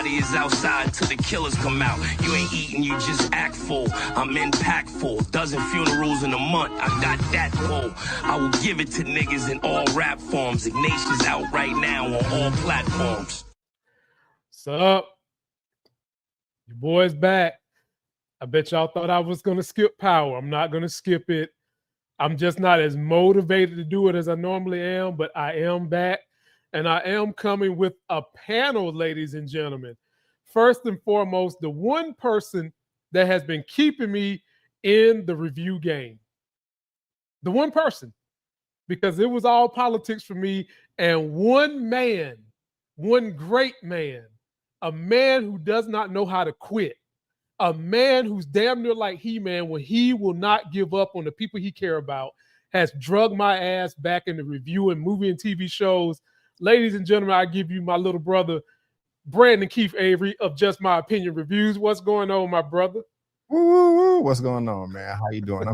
body is outside till the killers come out. You ain't eating, you just act full. I'm impactful. Dozen funerals in a month. I got that pull. I will give it to niggas in all rap forms. Ignatius out right now on all platforms. What's up? Your boy's back. I bet y'all thought I was going to skip Power. I'm not going to skip it. I'm just not as motivated to do it as I normally am, but I am back. And I am coming with a panel, ladies and gentlemen. First and foremost, the one person that has been keeping me in the review game. The one person. Because it was all politics for me. And one man, one great man, a man who does not know how to quit. A man who's damn near like He-Man when he will not give up on the people he care about, has drugged my ass back into reviewing movie and TV shows. Ladies and gentlemen, I give you my little brother, Brandon Keith Avery of Just My Opinion Reviews. What's going on, my brother? Woo, woo, woo. What's going on, man? How you doing?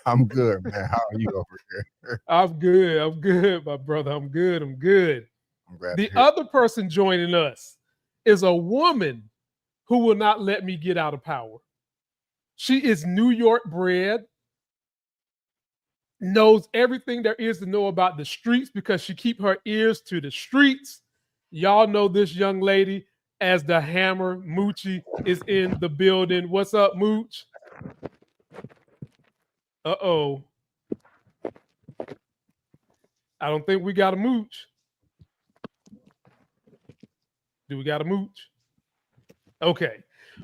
I'm good, man. How are you over here? I'm good, my brother. I'm good. I'm glad the other person joining us is a woman who will not let me get out of Power. She is New York bred, knows everything there is to know about the streets because she keep her ears to the streets. Y'all know this young lady as the Hammer. Moochie is in the building. What's up, Mooch? Uh-oh. I don't think we got a Mooch. Do we got a Mooch? Okay.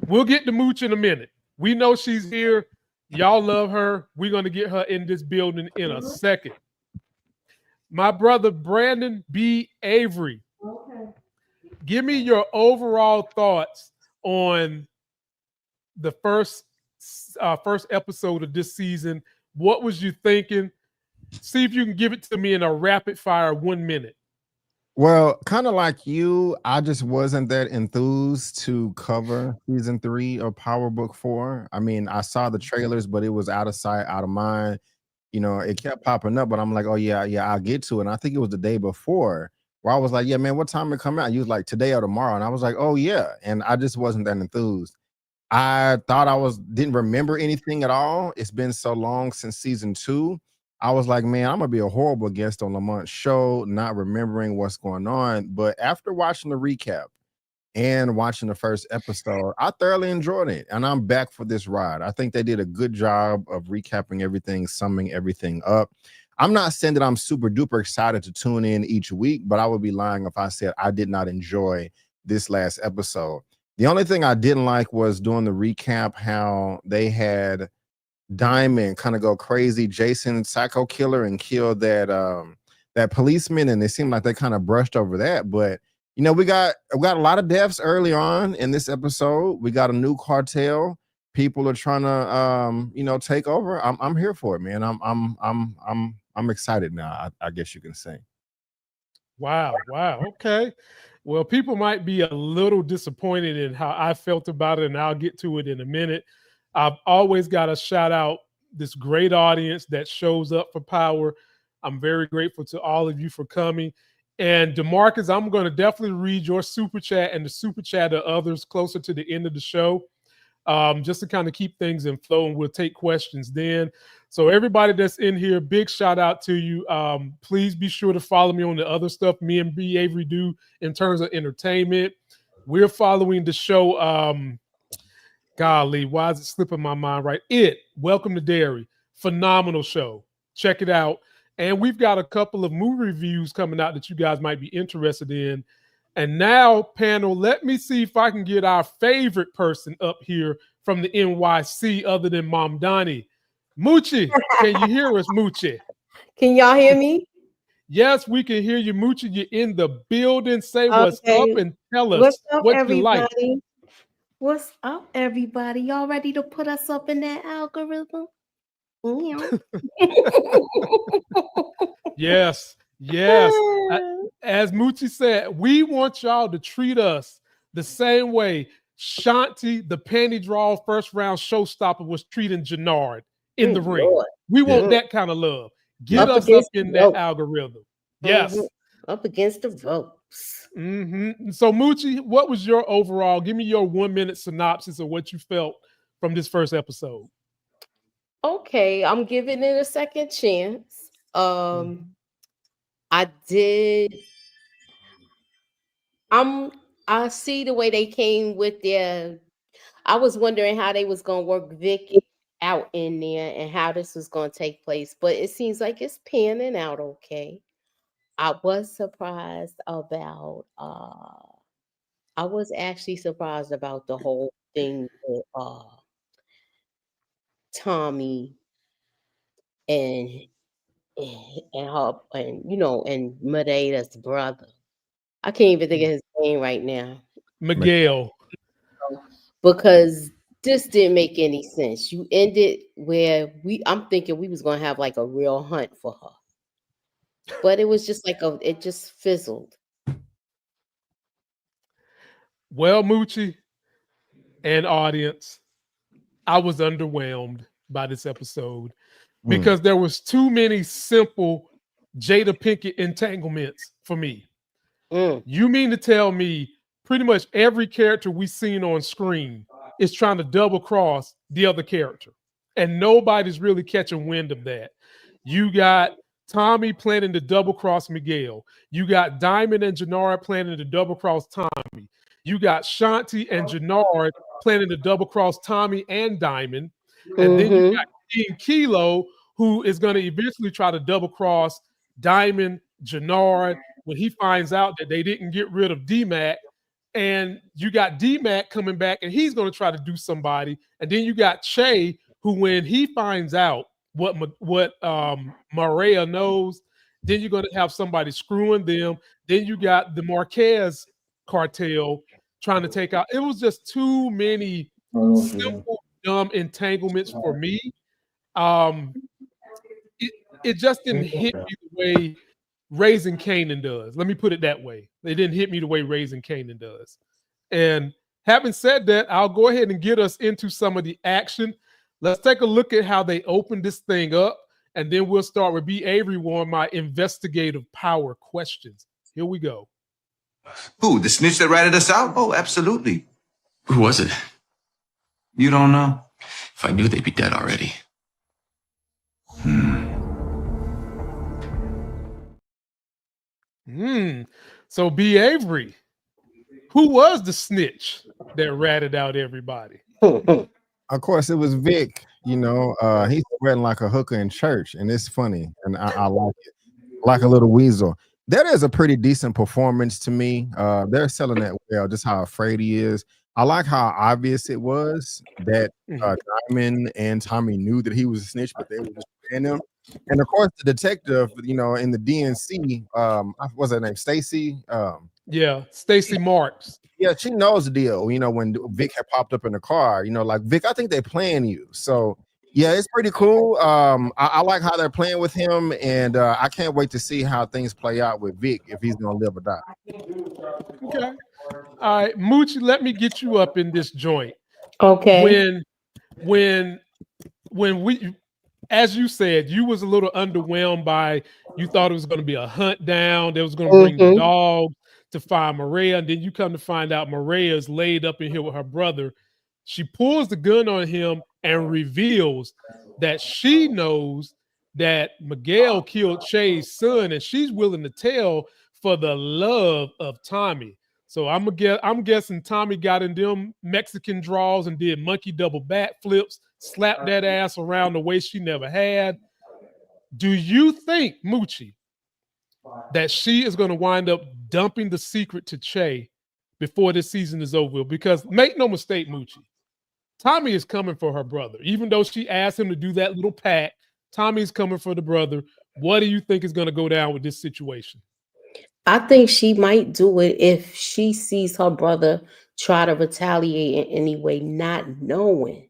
We'll get to Mooch in a minute. We know she's here. Y'all love her. We're going to get her in this building in a second. My brother, Brandon B. Avery. Okay. Give me your overall thoughts on the first episode of this season. What was you thinking? See if you can give it to me in a rapid fire 1 minute. Well, kind of like you, I just wasn't that enthused to cover season 3 of Power Book 4. I mean, I saw the trailers, but it was out of sight, out of mind. You know, it kept popping up, but I'm like, oh, yeah, I'll get to it. And I think it was the day before where I was like, yeah, man, what time it come out? You was like, today or tomorrow. And I was like, oh, yeah. And I just wasn't that enthused. I thought didn't remember anything at all. It's been so long since season 2. I was like, man, I'm going to be a horrible guest on Lamont's show, not remembering what's going on. But after watching the recap and watching the first episode, I thoroughly enjoyed it. And I'm back for this ride. I think they did a good job of recapping everything, summing everything up. I'm not saying that I'm super duper excited to tune in each week, but I would be lying if I said I did not enjoy this last episode. The only thing I didn't like was during the recap how they had Diamond kind of go crazy, Jason psycho killer, and kill that policeman, and it seemed like they kind of brushed over that. But you know, we got a lot of deaths early on in this episode. We got a new cartel. People are trying to take over. I'm here for it, man. I'm excited now. I guess you can say. Wow. Okay. Well, people might be a little disappointed in how I felt about it, and I'll get to it in a minute. I've always got to shout out this great audience that shows up for Power. I'm very grateful to all of you for coming. And DeMarcus, I'm going to definitely read your super chat and the super chat of others closer to the end of the show, just to kind of keep things in flow, and we'll take questions then. So everybody that's in here, big shout out to you. Please be sure to follow me on the other stuff me and B. Avery do in terms of entertainment. We're following the show. Golly, why is it slipping my mind right? Welcome to Dairy. Phenomenal show. Check it out. And we've got a couple of movie reviews coming out that you guys might be interested in. And now, panel, let me see if I can get our favorite person up here from the NYC other than Mom Donnie. Moochie, can you hear us, Moochie? Can y'all hear me? Yes, we can hear you, Moochie. You're in the building. Say what's up and tell us what you like. What's up, everybody? Y'all ready to put us up in that algorithm? Yes. As Moochie said, we want y'all to treat us the same way Shanti, the panty draw first round showstopper, was treating Jannard in the ring. Lord. We want that kind of love. Get us up in that algorithm. Yes. Up against the vote. So Moochie, what was your overall? Give me your 1 minute synopsis of what you felt from this first episode. Okay, I'm giving it a second chance. I did. I see the way they came with their. I was wondering how they was gonna work Vicky out in there and how this was gonna take place, but it seems like it's panning out okay. I was surprised about. I was actually surprised about the whole thing with Tommy and and her and Madeira's brother. I can't even think of his name right now. Miguel. Because this didn't make any sense. You ended where I'm thinking we was gonna have like a real hunt for her. But it was just like it just fizzled. Well, Moochie and audience, I was underwhelmed by this episode because there was too many simple Jada Pinkett entanglements for me. You mean to tell me pretty much every character we seen on screen is trying to double cross the other character, and nobody's really catching wind of that. You got Tommy planning to double cross Miguel. You got Diamond and Jannard planning to double cross Tommy. You got Shanti and Jannard planning to double cross Tommy and Diamond. And then you got King Kilo, who is going to eventually try to double cross Diamond, Jannard, when he finds out that they didn't get rid of D-Mac. And you got D-Mac coming back, and he's going to try to do somebody. And then you got Che, who when he finds out what Maria knows, then you're going to have somebody screwing them. Then you got the Marquez cartel trying to take out. It was just too many simple, dumb entanglements for me. It just didn't hit me the way Raising Kanan does. Let me put it that way. They didn't hit me the way Raising Kanan does. And having said that, I'll go ahead and get us into some of the action. Let's take a look at how they opened this thing up, and then we'll start with B. Avery on my investigative power questions. Here we go. Who, the snitch that ratted us out? Oh, absolutely. Who was it? You don't know? If I knew, they'd be dead already. So B. Avery, who was the snitch that ratted out everybody? Of course, it was Vic. He's sweating like a hooker in church, and it's funny, and I like it, like a little weasel. That is a pretty decent performance to me. They're selling that well, just how afraid he is. I like how obvious it was that Diamond and Tommy knew that he was a snitch, but they were just paying him. And of course, the detective, in the DNC, what's her name, Stacy? Yeah, Stacy Marks. Yeah, she knows the deal. When Vic had popped up in the car, like, Vic, I think they're playing you. So yeah, it's pretty cool. I like how they're playing with him, and I can't wait to see how things play out with Vic, if he's gonna live or die. Okay. All right, Moochie, let me get you up in this joint. Okay. When we, as you said, you was a little underwhelmed by, you thought it was going to be a hunt down. They was going to bring the dog to find Maria, and then you come to find out Maria is laid up in here with her brother. She pulls the gun on him and reveals that she knows that Miguel killed Che's son, and she's willing to tell for the love of Tommy. So I'm guessing Tommy got in them Mexican draws and did monkey double back flips, slapped that ass around the way she never had. Do you think, Moochie, that she is going to wind up dumping the secret to Che before this season is over? Because make no mistake, Moochie, Tommy is coming for her brother. Even though she asked him to do that little pact, Tommy's coming for the brother. What do you think is going to go down with this situation? I think she might do it if she sees her brother try to retaliate in any way, not knowing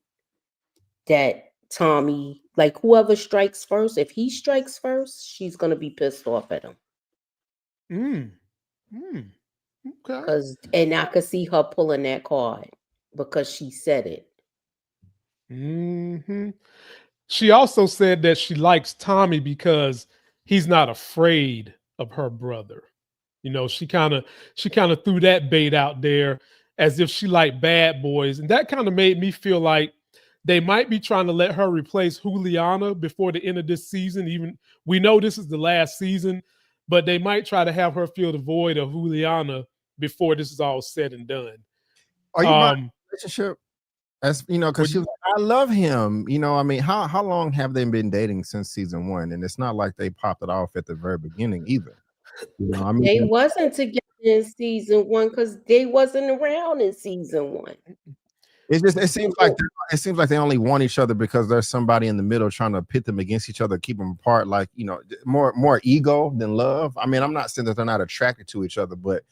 that Tommy, like whoever strikes first, if he strikes first, she's going to be pissed off at him. Okay. And I could see her pulling that card because she said it. She also said that she likes Tommy because he's not afraid of her brother. You know, she kind of threw that bait out there as if she liked bad boys, and that kind of made me feel like they might be trying to let her replace Juliana before the end of this season. Even we know this is the last season, but they might try to have her fill the void of Juliana before this is all said and done. Are you buying a relationship? As you know, because she was like, I love him. You know, I mean, how long have they been dating since season 1? And it's not like they popped it off at the very beginning either. You know, I mean, they wasn't together in season 1 because they wasn't around in season 1. it seems like they only want each other because there's somebody in the middle trying to pit them against each other, keep them apart. Like, you know, more ego than love. I mean, I'm not saying that they're not attracted to each other, but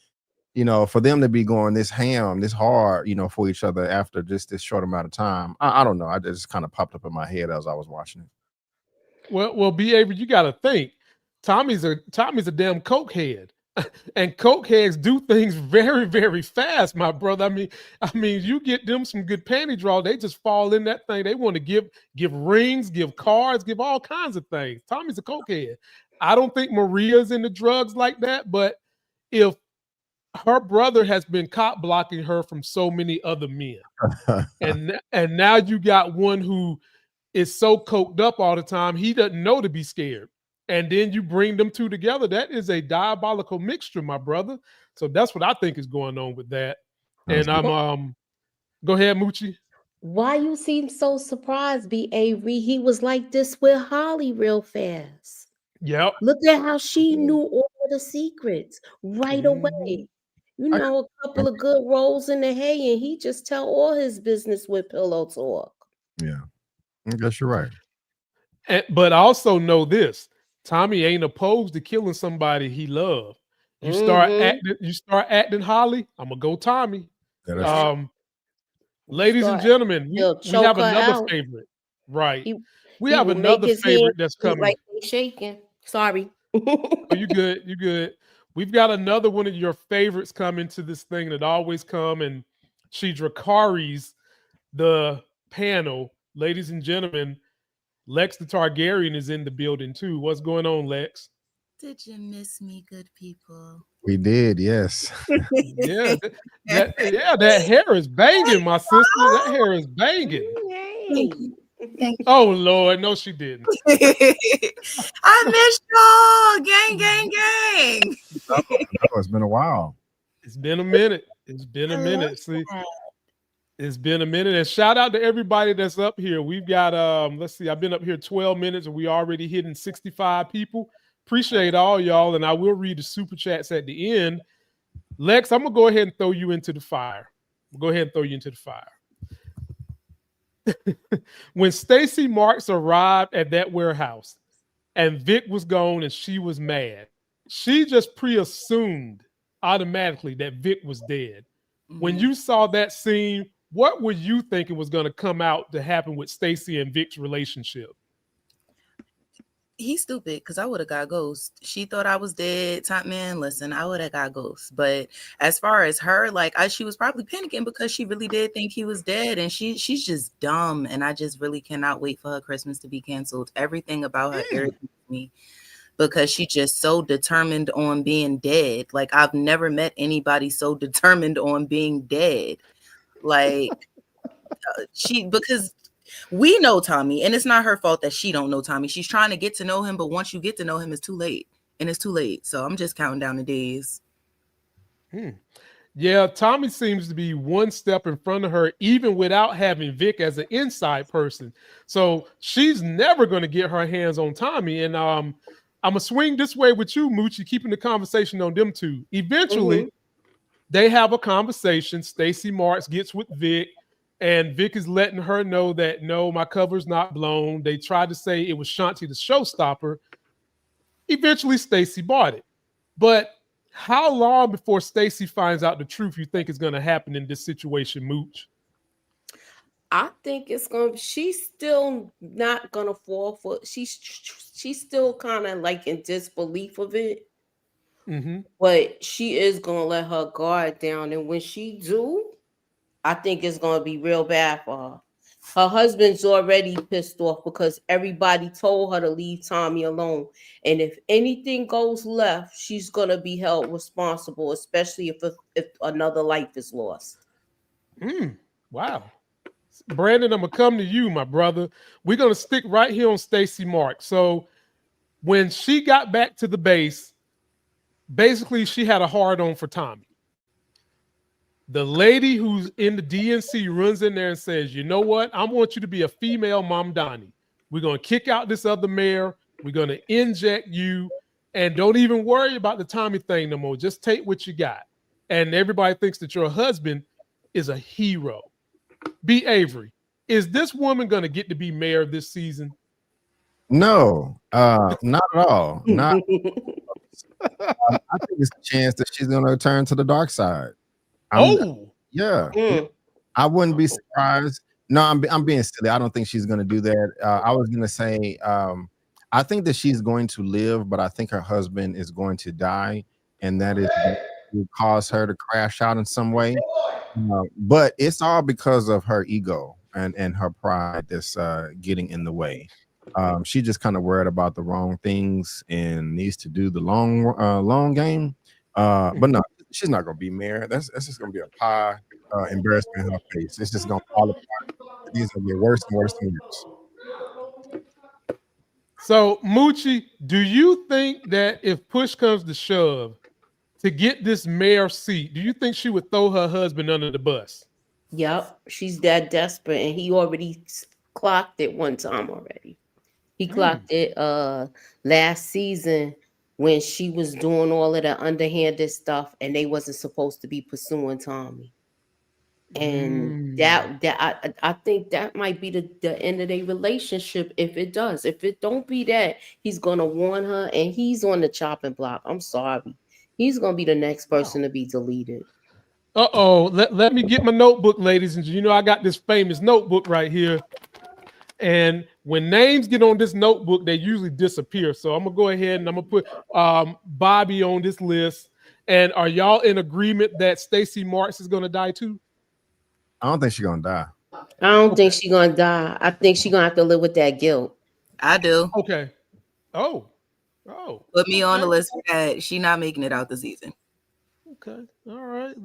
you know, for them to be going this hard, you know, for each other after just this short amount of time, I don't know. I just kind of popped up in my head as I was watching it. Well, B. Avery, you got to think. Tommy's a damn coke head, and coke heads do things very, very fast, my brother. I mean, you get them some good panty draw, they just fall in that thing. They want to give rings, give cards, give all kinds of things. Tommy's a coke head. I don't think Maria's into drugs like that, but if her brother has been cop blocking her from so many other men, and now you got one who is so coked up all the time, he doesn't know to be scared. And then you bring them two together. That is a diabolical mixture, my brother. So that's what I think is going on with that. And I'm go ahead, Moochie. Why you seem so surprised, B. Avery? He was like this with Holly real fast. Yep. Look at how she knew all the secrets right away. You know, a couple of good rolls in the hay, and he just tell all his business with pillow talk. Yeah, I guess you're right. But also know this: Tommy ain't opposed to killing somebody he loved. You start acting Holly, I'm gonna go Tommy. Ladies and gentlemen, we have another favorite. Right. We have another favorite that's coming. Like shaking. Sorry. Oh, you good. You good. We've got another one of your favorites coming to this thing that always come, and she Dracarys the panel. Ladies and gentlemen, Lex the Targaryen is in the building too. What's going on, Lex? Did you miss me, good people? We did, yes. Yeah, that hair is banging, my sister. That hair is banging. Thank you. Thank you. Oh Lord, no, she didn't. I missed y'all. Gang, gang, gang. It's been a while. It's been a minute. It's been a minute. See, it's been a minute. And shout out to everybody that's up here. We've got let's see, I've been up here 12 minutes and we already hitting 65 people. Appreciate all y'all, and I will read the super chats at the end. Lex, I'm gonna go ahead and throw you into the fire. Go ahead and throw you into the fire. When Stacey Marks arrived at that warehouse and Vic was gone and she was mad, she just pre-assumed automatically that Vic was dead. When you saw that scene, what were you thinking was going to come out to happen with Stacey and Vic's relationship? He's stupid because I would have got Ghost. She thought I was dead. Top man, listen, I would have got Ghost. But as far as her, like she was probably panicking because she really did think he was dead, and she's just dumb. And I just really cannot wait for her Christmas to be canceled. Everything about her irritates me because she's just so determined on being dead. Like I've never met anybody so determined on being dead. Like because we know Tommy, and it's not her fault that she don't know Tommy. She's trying to get to know him, but once you get to know him, it's too late. And it's too late. So I'm just counting down the days. Yeah, Tommy seems to be one step in front of her, even without having Vic as an inside person. So she's never going to get her hands on Tommy. And I'm going to swing this way with you, Moochie, keeping the conversation on them two. Eventually, they have a conversation. Stacey Marks gets with Vic. And Vic is letting her know that, no, my cover's not blown. They tried to say it was Shanti the showstopper. Eventually, Stacey bought it. But how long before Stacey finds out the truth you think is going to happen in this situation, Mooch? I think it's going to, she's still not going to fall for, she's still kind of like in disbelief of it. But she is going to let her guard down. And when she do, I think it's going to be real bad for her. Her husband's already pissed off because everybody told her to leave Tommy alone. And if anything goes left, she's going to be held responsible, especially if another life is lost. Wow. Brandon, I'm going to come to you, my brother. We're going to stick right here on Stacey Mark. So when she got back to the base, basically she had a hard-on for Tommy. The lady who's in the DNC runs in there and says, you know what? I want you to be a female Mom Donnie. We're going to kick out this other mayor. We're going to inject you. And don't even worry about the Tommy thing no more. Just take what you got. And everybody thinks that your husband is a hero. B. Avery, is this woman going to get to be mayor this season? No, not at all. Not. I think it's a chance that she's going to turn to the dark side. Yeah. I wouldn't be surprised. No, I'm being silly. I don't think she's going to do that. I was going to say, I think that she's going to live, but I think her husband is going to die, and that is will cause her to crash out in some way. But it's all because of her ego and her pride that's getting in the way. She just kind of worried about the wrong things and needs to do the long game. But no, she's not gonna be mayor. That's just gonna be a pie embarrassment in her face. It's just gonna fall apart. These are get worse and worse and worse. So Moochie, do you think that if push comes to shove to get this mayor seat, do you think she would throw her husband under the bus? Yep, she's that desperate, and he already clocked it one time already. He clocked it last season when she was doing all of the underhanded stuff, and they wasn't supposed to be pursuing Tommy. And I think that might be the end of their relationship if it does. If it don't be that, he's gonna warn her, and he's on the chopping block. I'm sorry, he's gonna be the next person to be deleted. Let me get my notebook, ladies and you know I got this famous notebook right here. And when names get on this notebook, they usually disappear. So I'm gonna go ahead and I'm gonna put Bobby on this list. And are y'all in agreement that Stacey Marks is gonna die too? I don't think she's gonna die. I don't think she's gonna die. I think she's gonna have to live with that guilt. I do. Okay. Oh. Put me on the list for that. She not making it out the season. Okay. All right.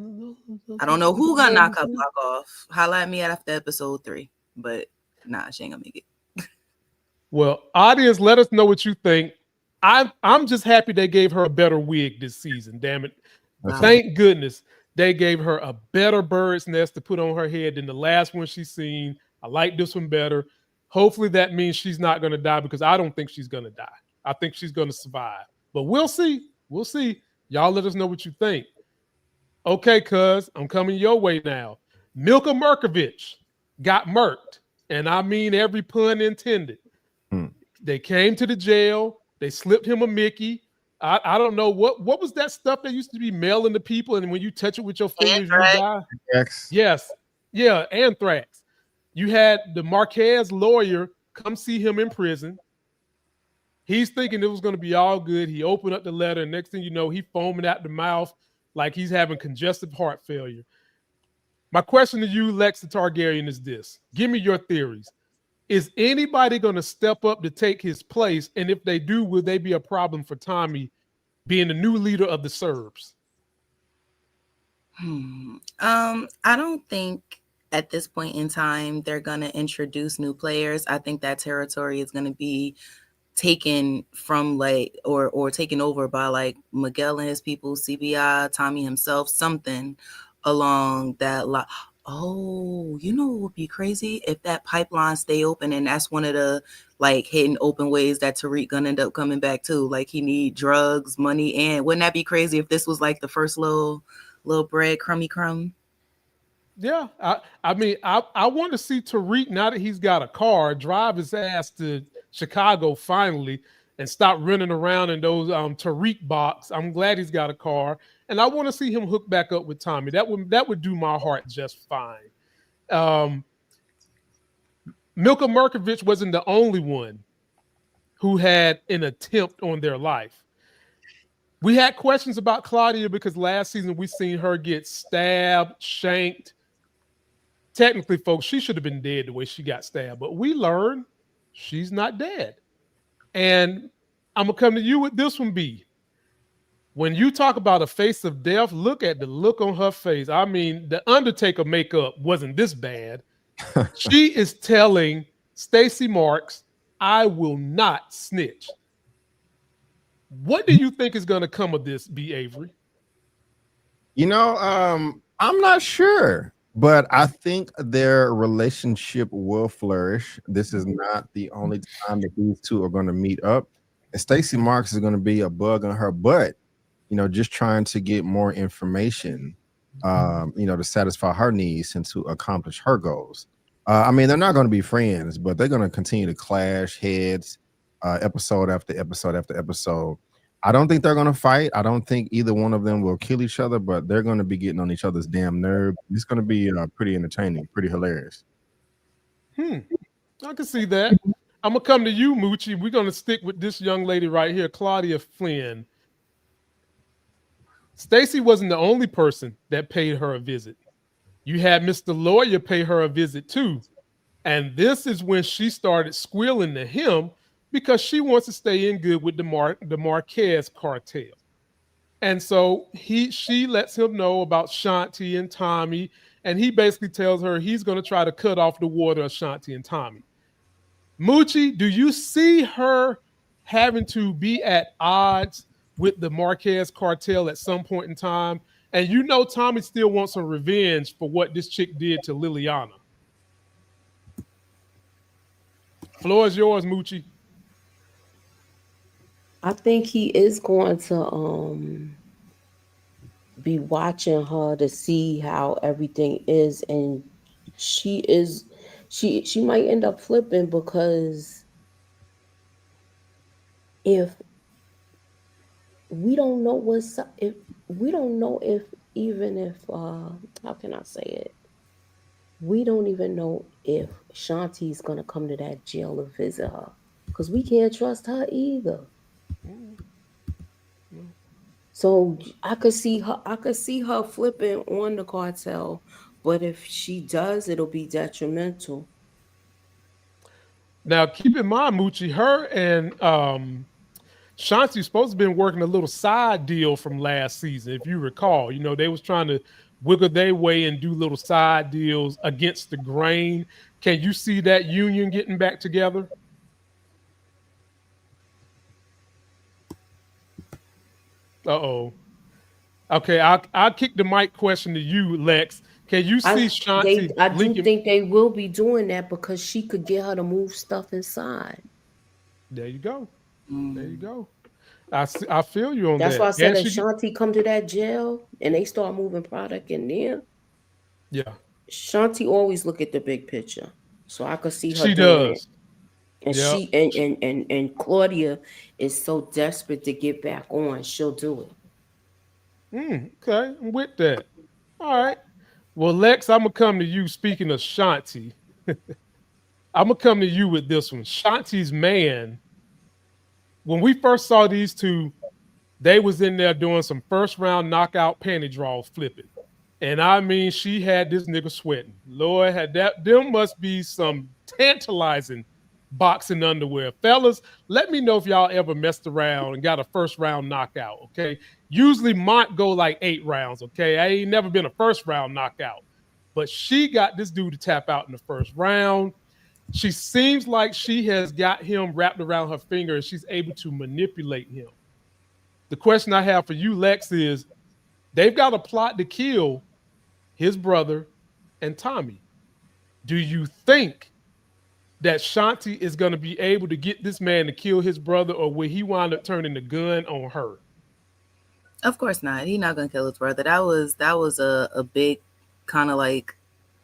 I don't know who gonna knock her block off. Holla at me after episode 3. But nah, she ain't gonna make it. Well, audience, let us know what you think. I'm just happy they gave her a better wig this season. Damn it. Wow. Thank goodness they gave her a better bird's nest to put on her head than the last one she's seen. I like this one better. Hopefully that means she's not going to die, because I don't think she's going to die. I think she's going to survive. But we'll see. We'll see. Y'all let us know what you think. Okay, cuz, I'm coming your way now. Milka Merkovich got murked. And I mean every pun intended. They came to the jail. They slipped him a Mickey. I don't know what was that stuff that used to be mailing to people, and when you touch it with your fingers, you die. Yes, yeah, anthrax. You had the Marquez lawyer come see him in prison. He's thinking it was going to be all good. He opened up the letter, and next thing you know, he foaming out the mouth like he's having congestive heart failure. My question to you, Lex the Targaryen, is this. Give me your theories. Is anybody going to step up to take his place? And if they do, will they be a problem for Tommy being the new leader of the Serbs? I don't think at this point in time they're going to introduce new players. I think that territory is going to be taken from or taken over by like Miguel and his people, CBI, Tommy himself, something along that line. Oh, you know what would be crazy? If that pipeline stay open, and that's one of the like hidden open ways that Tariq gonna end up coming back too. Like he need drugs, money, and wouldn't that be crazy if this was like the first little bread crummy crumb? Yeah, I mean, I want to see Tariq, now that he's got a car, drive his ass to Chicago finally and stop running around in those Tariq box. I'm glad he's got a car. And I want to see him hook back up with Tommy. That would do my heart just fine. Milka Merkovich wasn't the only one who had an attempt on their life. We had questions about Claudia because last season we seen her get stabbed, shanked. technically, folks, she should have been dead the way she got stabbed. But we learned she's not dead. And I'm gonna come to you with this one, B. When you talk about a face of death, look at the look on her face. I mean, the Undertaker makeup wasn't this bad. She is telling Stacey Marks, I will not snitch. What do you think is going to come of this, B. Avery? You know, I'm not sure, but I think their relationship will flourish. This is not the only time that these two are going to meet up. And Stacey Marks is going to be a bug on her butt, you know, just trying to get more information, you know, to satisfy her needs and to accomplish her goals. I mean, they're not going to be friends, but they're going to continue to clash heads episode after episode after episode. I don't think they're going to fight. I don't think either one of them will kill each other, but they're going to be getting on each other's damn nerve. It's going to be pretty entertaining, pretty hilarious. I can see that. I'm going to come to you, Moochie. We're going to stick with this young lady right here, Claudia Flynn. Stacey wasn't the only person that paid her a visit. You had Mr. Lawyer pay her a visit too. And this is when she started squealing to him because she wants to stay in good with the Marquez cartel. And so she lets him know about Shanti and Tommy, and he basically tells her he's going to try to cut off the water of Shanti and Tommy. Moochie, do you see her having to be at odds with the Marquez cartel at some point in time? And you know Tommy still wants some revenge for what this chick did to Liliana. Floor is yours, Moochie. I think he is going to be watching her to see how everything is, and she might end up flipping, because if we don't know how can I say it? We don't even know if Shanti's gonna come to that jail to visit her, because we can't trust her either. So I could see her flipping on the cartel, but if she does, it'll be detrimental. Now, keep in mind, Moochie, her and Shanti's supposed to have been working a little side deal from last season, if you recall. You know, they was trying to wiggle their way and do little side deals against the grain. Can you see that union getting back together? Uh-oh. Okay, I'll kick the mic question to you, Lex. Can you see Shanti? I do think they will be doing that, because she could get her to move stuff inside. There you go. There you go. I feel you on that. That's why I said if Shanti come to that jail and they start moving product in there. Yeah. Shanti always look at the big picture. So I could see her She doing does. it. And and Claudia is so desperate to get back on, she'll do it. Okay, I'm with that. All right. Well, Lex, I'm gonna come to you. Speaking of Shanti, I'm gonna come to you with this one. Shanti's man. When we first saw these two, they was in there doing some first round knockout panty draws flipping. And I mean, she had this nigga sweating. Lord, them must be some tantalizing boxing underwear. Fellas, let me know if y'all ever messed around and got a first round knockout, okay? Usually Mont go like 8 rounds, okay? I ain't never been a first round knockout. But she got this dude to tap out in the first round. She seems like she has got him wrapped around her finger and she's able to manipulate him. The question I have for you, Lex, is they've got a plot to kill his brother and Tommy. Do you think that Shanti is going to be able to get this man to kill his brother, or will he wind up turning the gun on her? Of course not. He's not going to kill his brother. That was a big kind of like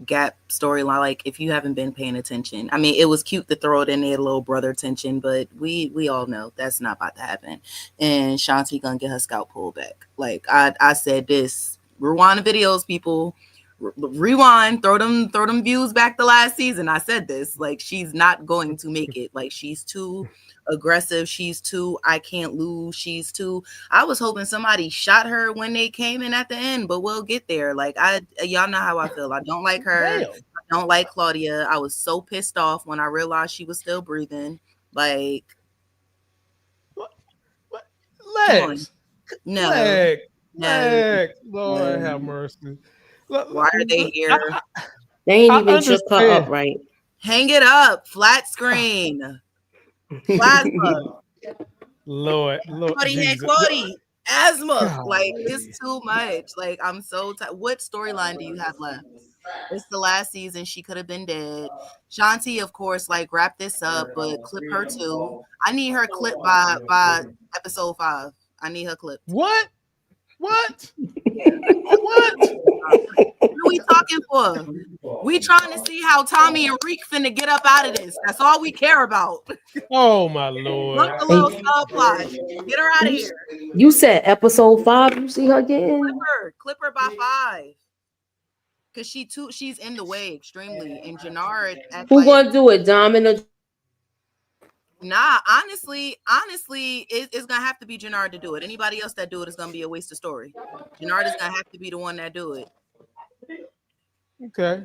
gap storyline. Like, if you haven't been paying attention, I mean, it was cute to throw it in there, little brother tension, but we all know that's not about to happen. And Shanti gonna get her scalp pulled back. Like I said this. Rewind the videos, people. Rewind, throw them views back to last season. I said this. Like, she's not going to make it. Like, she's too aggressive. She's too I can't lose. She's too. I was hoping somebody shot her when they came in at the end, but we'll get there. Like, y'all know how I feel. I don't like her. Damn. I Don't like Claudia. I was so pissed off when I realized she was still breathing. Like, What? come on. Legs. No. Legs. Lord have mercy. Why are they here? They ain't I even shook her understand. up right. Hang it up. Flat screen. Plasma. Lord, Claudia, Jesus. Claudia. Asthma. God. Like, it's too much. Like, I'm so tired. What storyline do you have left? It's the last season. She could have been dead. Shanti, of course, like, wrap this up, but clip her too. I need her clip by episode 5. I need her clip. What? What? What are we talking for? We trying to see how Tommy and Reek finna get up out of this. That's all we care about. Oh my Lord. Look a little subplot. Get her out of here. You said episode 5. You see her again? Clip her by 5. Because she's in the way extremely. And Jannard Who gonna do it? Domino? Nah, honestly, it's gonna have to be Jannard to do it. Anybody else that do it is gonna be a waste of story. Jannard is gonna have to be the one that do it. Okay.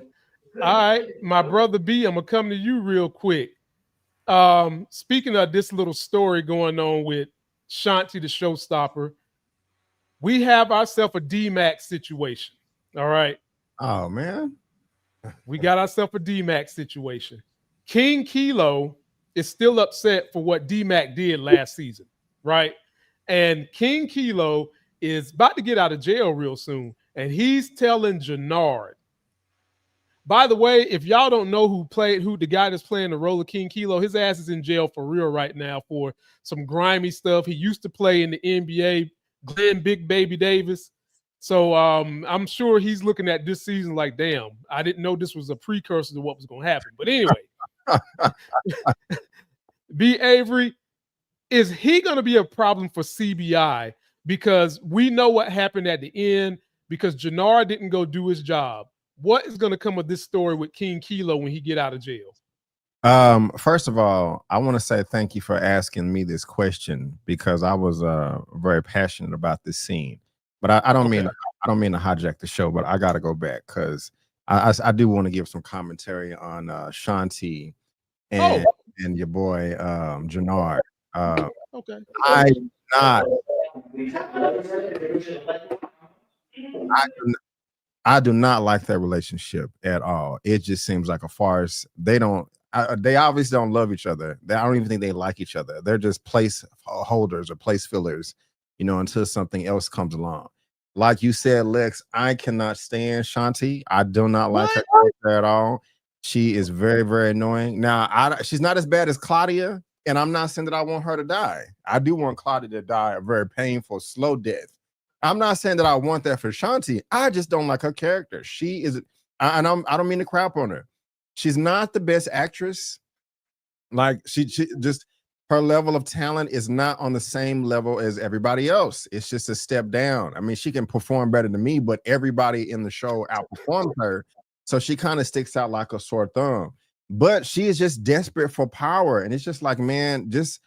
All right. My brother B, I'm gonna come to you real quick. Speaking of this little story going on with Shanti the showstopper, we have ourselves a D-Max situation. All right. Oh man. We got ourselves a D-Max situation. King Kilo is still upset for what D-Mac did last season, right? And King Kilo is about to get out of jail real soon, and he's telling Jannard. By the way, if y'all don't know who the guy that's playing the role of King Kilo, his ass is in jail for real right now for some grimy stuff. He used to play in the NBA, Glenn Big Baby Davis. So I'm sure he's looking at this season like, damn, I didn't know this was a precursor to what was going to happen. But anyway, B. Avery, is he going to be a problem for CBI? Because we know what happened at the end because Jannard didn't go do his job. What is going to come of this story with King Kilo when he get out of jail? First of all, I want to say thank you for asking me this question because I was very passionate about this scene. But I don't mean to hijack the show, but I got to go back because I do want to give some commentary on Shanti and your boy Jannard. Okay. I do not like their relationship at all. It just seems like a farce. They obviously don't love each other. I don't even think they like each other. They're just place holders or place fillers, until something else comes along. Like you said, Lex, I cannot stand Shanti. I do not like her character at all. She is very, very annoying. Now, she's not as bad as Claudia, and I'm not saying that I want her to die. I do want Claudia to die a very painful, slow death. I'm not saying that I want that for Shanti. I just don't like her character. She is, and I don't mean to crap on her. She's not the best actress. Like she just, her level of talent is not on the same level as everybody else. It's just a step down. I mean, she can perform better than me, but everybody in the show outperforms her. So she kind of sticks out like a sore thumb. But she is just desperate for power. And it's just like, man, just,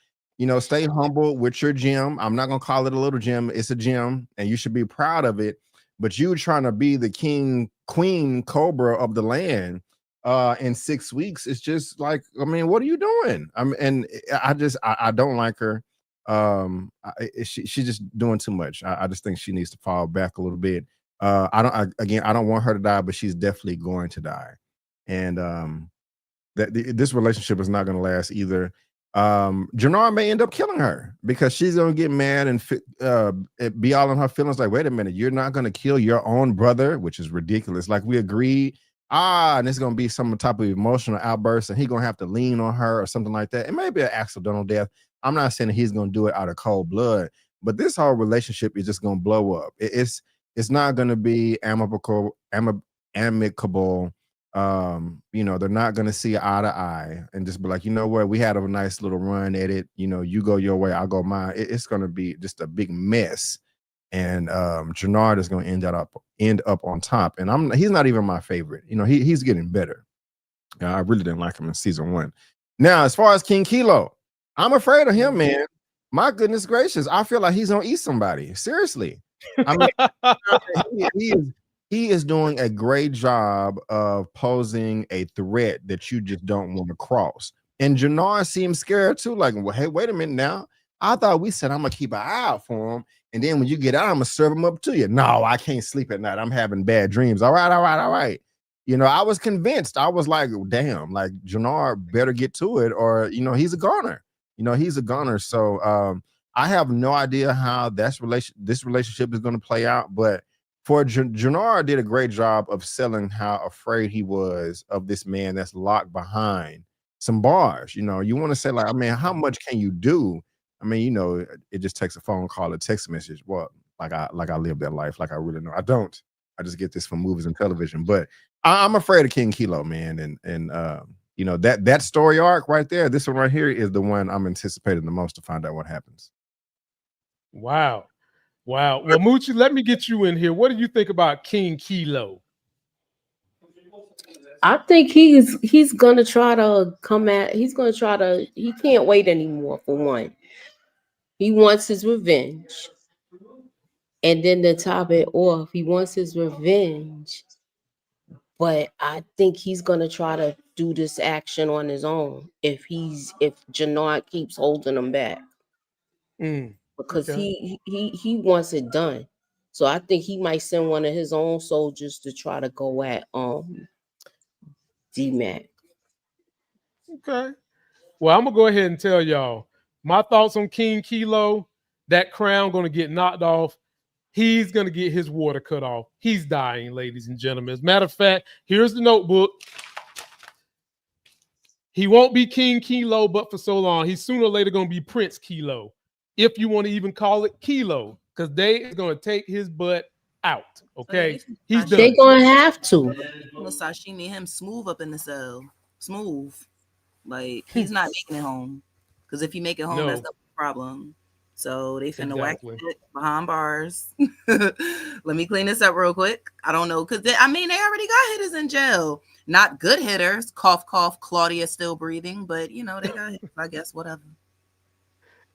stay humble with your gym. I'm not going to call it a little gym. It's a gym, and you should be proud of it. But you trying to be the king, queen, cobra of the land in 6 weeks, it's just like, I mean, what are you doing? I don't like her. She's just doing too much. I just think she needs to fall back a little bit. I don't want her to die, but she's definitely going to die. And this relationship is not going to last either. Jannard may end up killing her because she's going to get mad and be all in her feelings like, wait a minute, you're not going to kill your own brother, which is ridiculous. Like we agreed. And it's going to be some type of emotional outburst and he's going to have to lean on her or something like that. It may be an accidental death. I'm not saying that he's going to do it out of cold blood, but this whole relationship is just going to blow up. It's not going to be amicable. They're not going to see eye to eye and just be like, you know what, we had a nice little run at it. You go your way, I'll go mine. It's going to be just a big mess. And Jannard is going to end up on top. And he's not even my favorite. He's getting better. I really didn't like him in season 1. Now, as far as King Kilo, I'm afraid of him, man. My goodness gracious. I feel like he's going to eat somebody. Seriously. I mean, he is doing a great job of posing a threat that you just don't want to cross. And Jannar seems scared too. Like, well, hey, wait a minute now. I thought we said I'm gonna keep an eye out for him, and then when you get out, I'm gonna serve him up to you. No, I can't sleep at night. I'm having bad dreams. All right, all right, all right. You know, I was convinced. I was like, damn, like Jannar better get to it, or he's a goner. He's a goner. So I have no idea how this relationship is going to play out, but for Jannar did a great job of selling how afraid he was of this man that's locked behind some bars. You want to say, like, I mean, how much can you do? I mean, it just takes a phone call, a text message. Well, like I live that life, like I really know. I don't. I just get this from movies and television. But I'm afraid of King Kilo, man. And that story arc right there, this one right here is the one I'm anticipating the most to find out what happens. Wow. Well, Moochie, let me get you in here. What do you think about King Kilo? I think he's gonna try to he can't wait anymore, for one. He wants his revenge. And then to top it off, he wants his revenge. But I think he's gonna try to do this action on his own if Jannar keeps holding him back. Because okay. he wants it done. So I think he might send one of his own soldiers to try to go at D-Mac. Okay. Well, I'm gonna go ahead and tell y'all my thoughts on King Kilo. That crown gonna get knocked off. He's gonna get his water cut off. He's dying, ladies and gentlemen. As a matter of fact, here's the notebook. He won't be King Kilo, but for so long, he's sooner or later gonna be Prince Kilo, if you want to even call it Kilo, because they is gonna take his butt out. Okay, he's done. They're gonna have to. Sashimi him smooth up in the cell, smooth. Like he's not making it home, because if you make it home, that's the problem. So they finna whack it behind bars. Let me clean this up real quick. I don't know, because they already got hitters in jail. Not good hitters. Cough, cough. Claudia still breathing, but they got hitters, I guess, whatever.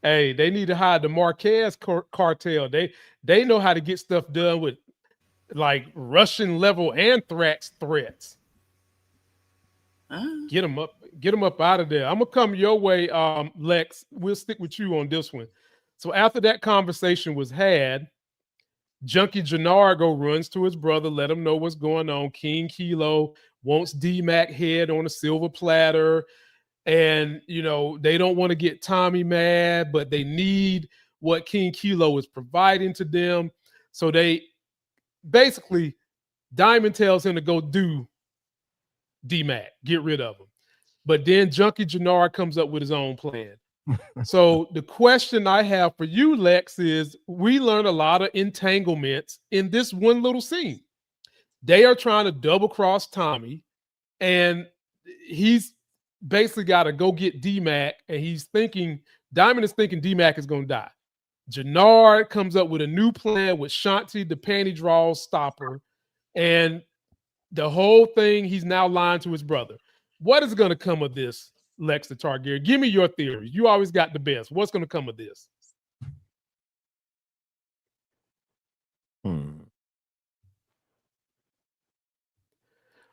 Hey, they need to hire the Marquez cartel. They know how to get stuff done with like Russian level anthrax threats. Get them up out of there. I'm gonna come your way, Lex. We'll stick with you on this one. So after that conversation was had, Junkie Gennaro runs to his brother, let him know what's going on. King Kilo wants D-Mac head on a silver platter. And, they don't want to get Tommy mad, but they need what King Kilo is providing to them. So they basically, Diamond tells him to go do D-Mac, get rid of him. But then Junkie Gennaro comes up with his own plan. So the question I have for you, Lex, is we learned a lot of entanglements in this one little scene. They are trying to double cross Tommy, and he's basically got to go get D-Mac, and Diamond is thinking D-Mac is going to die. Gennaro comes up with a new plan with Shanti, the panty draws stopper, and the whole thing, he's now lying to his brother. What is going to come of this, Lex the Targaryen? Give me your theory. You always got the best. What's going to come of this?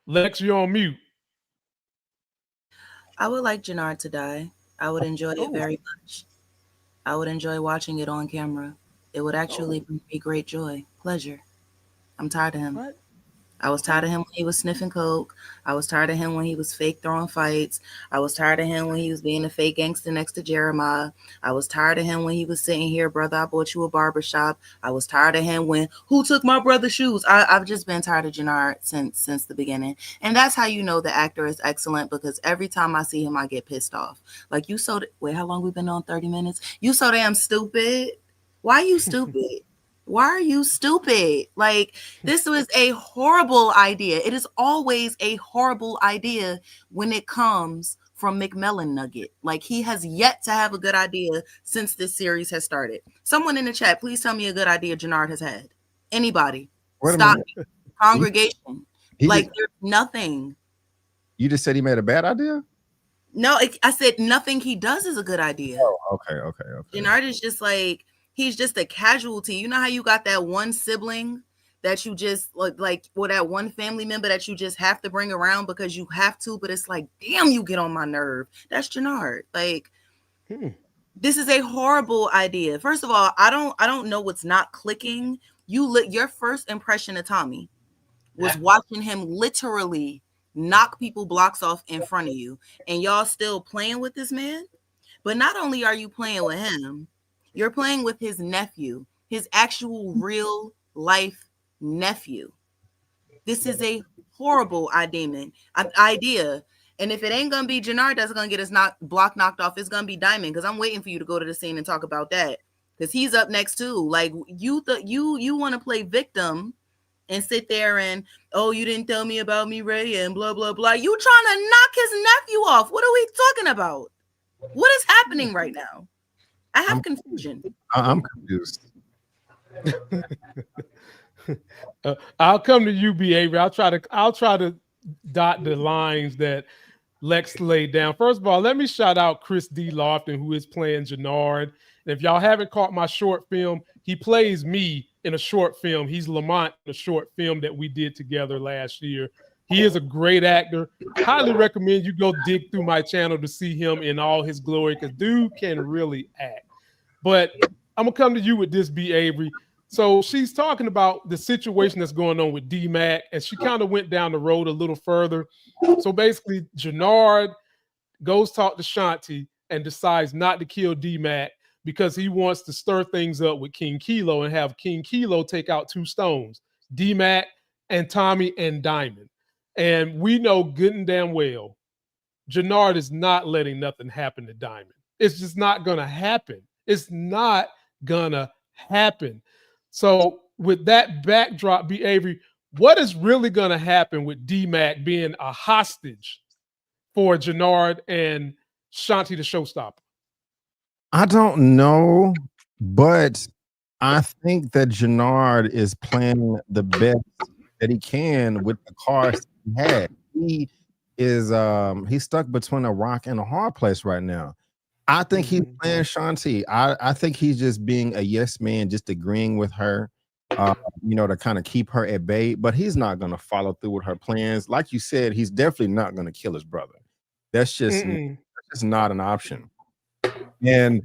Lex, you're on mute. I would like Jannar to die. I would enjoy it very much. I would enjoy watching it on camera. It would actually bring me great joy, pleasure. I'm tired of him. What? I was tired of him when he was sniffing coke. I was tired of him when he was fake throwing fights. I was tired of him when he was being a fake gangster next to Jeremiah. I was tired of him when he was sitting here, brother, I bought you a barbershop. I was tired of him when, who took my brother's shoes? I've just been tired of Jannar since the beginning. And that's how you know the actor is excellent, because every time I see him, I get pissed off. Like, wait, how long we been on? 30 minutes? You so damn stupid. Why are you stupid? Why are you stupid? Like, this was a horrible idea. It is always a horrible idea when it comes from McMillan Nugget. Like, he has yet to have a good idea since this series has started. Someone in the chat, please tell me a good idea Jannar has had. Anybody. Stop me. Congregation. There's nothing. You just said he made a bad idea? No, I said nothing he does is a good idea. Oh, okay. Jannar is just like, he's just a casualty. You know how you got that one sibling that you just or that one family member that you just have to bring around because you have to, but it's like, damn, you get on my nerve. That's Jannard. Like, this is a horrible idea. First of all, I don't know what's not clicking. Your first impression of Tommy was watching him literally knock people blocks off in front of you, and y'all still playing with this man. But not only are you playing with him, you're playing with his nephew, his actual real life nephew. This is a horrible idea. And if it ain't gonna be Jannard that's gonna get his block knocked off, it's gonna be Diamond, because I'm waiting for you to go to the scene and talk about that, because he's up next too. Like, you want to play victim and sit there and, oh, you didn't tell me about me, Ray, and blah blah blah. You trying to knock his nephew off? What are we talking about? What is happening right now? I have confusion. I'm confused. I'll come to you, B. Avery. I'll try to dot the lines that Lex laid down. First of all, let me shout out Chris D. Lofton, who is playing Jannard. And if y'all haven't caught my short film, he plays me in a short film. He's Lamont in a short film that we did together last year. He is a great actor. Highly recommend you go dig through my channel to see him in all his glory, because dude can really act. But I'm going to come to you with this, B. Avery. So she's talking about the situation that's going on with D-Mac, and she kind of went down the road a little further. So basically, Jannard goes talk to Shanti and decides not to kill D-Mac because he wants to stir things up with King Kilo and have King Kilo take out 2 stones, D-Mac and Tommy and Diamond. And we know good and damn well Jannard is not letting nothing happen to Diamond. It's just not going to happen. It's not going to happen. So with that backdrop, B. Avery, what is really going to happen with D-Mac being a hostage for Jannard and Shanti the showstopper? I don't know, but I think that Jannard is playing the best that he can with the cards he had. He is he's stuck between a rock and a hard place right now. I think he's playing Shanti. I think he's just being a yes man, just agreeing with her, to kind of keep her at bay. But he's not going to follow through with her plans. Like you said, he's definitely not going to kill his brother. That's just not an option. And